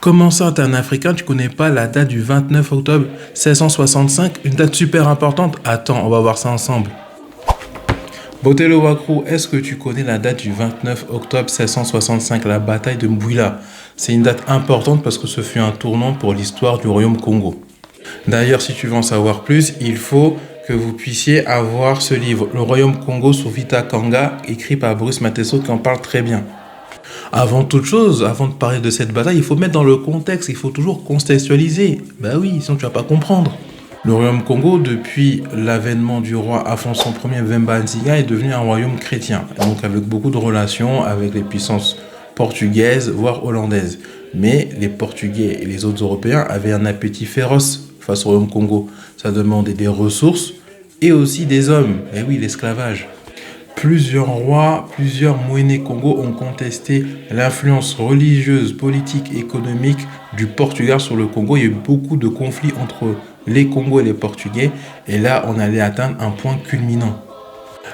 Comment ça, t'es un Africain, tu connais pas la date du 29 octobre 1665, une date super importante? Attends, on va voir ça ensemble. Botello Wakru, est-ce que tu connais la date du 29 octobre 1665, la bataille de Mbouila? C'est une date importante parce que ce fut un tournant pour l'histoire du royaume Congo. D'ailleurs, si tu veux en savoir plus, il faut que vous puissiez avoir ce livre, Le Royaume Congo sous Vita Kanga, écrit par Bruce Matesso, qui en parle très bien. Avant toute chose, avant de parler de cette bataille, il faut mettre dans le contexte, il faut toujours contextualiser. Bah oui, sinon tu vas pas comprendre. Le royaume Congo, depuis l'avènement du roi Afonso Ier Vemba Nzinga, est devenu un royaume chrétien, donc avec beaucoup de relations avec les puissances portugaises, voire hollandaises. Mais les Portugais et les autres Européens avaient un appétit féroce face au royaume Congo. Ça demandait des ressources et aussi des hommes. Et oui, l'esclavage. Plusieurs rois, plusieurs Moéné Congo ont contesté l'influence religieuse, politique, économique du Portugal sur le Congo. Il y a eu beaucoup de conflits entre les Congos et les Portugais. Et là, on allait atteindre un point culminant.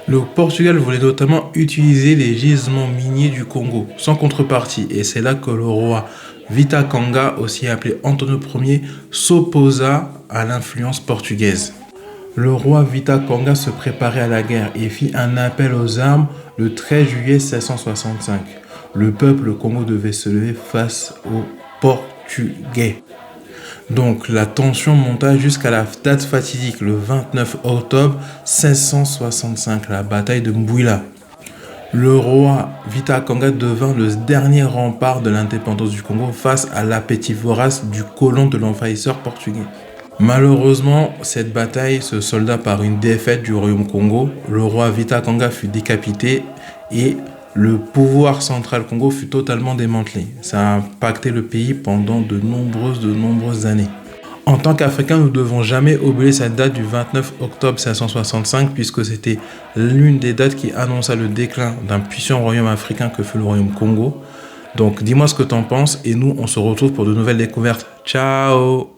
Le Portugal voulait notamment utiliser les gisements miniers du Congo, sans contrepartie. Et c'est là que le roi Vita Kanga, aussi appelé Antonio Ier, s'opposa à l'influence portugaise. Le roi Vita Kanga se préparait à la guerre et fit un appel aux armes le 13 juillet 1665. Le peuple Congo devait se lever face aux Portugais. Donc la tension monta jusqu'à la date fatidique, le 29 octobre 1665, la bataille de Mbouila. Le roi Vita Kanga devint le dernier rempart de l'indépendance du Congo face à l'appétit vorace du colon de l'envahisseur portugais. Malheureusement, cette bataille se solda par une défaite du royaume Congo. Le roi Vita Kanga fut décapité et le pouvoir central Congo fut totalement démantelé. Ça a impacté le pays pendant de nombreuses années. En tant qu'Africains, nous ne devons jamais oublier cette date du 29 octobre 1665 puisque c'était l'une des dates qui annonça le déclin d'un puissant royaume africain que fut le royaume Congo. Donc dis-moi ce que tu en penses et nous on se retrouve pour de nouvelles découvertes. Ciao!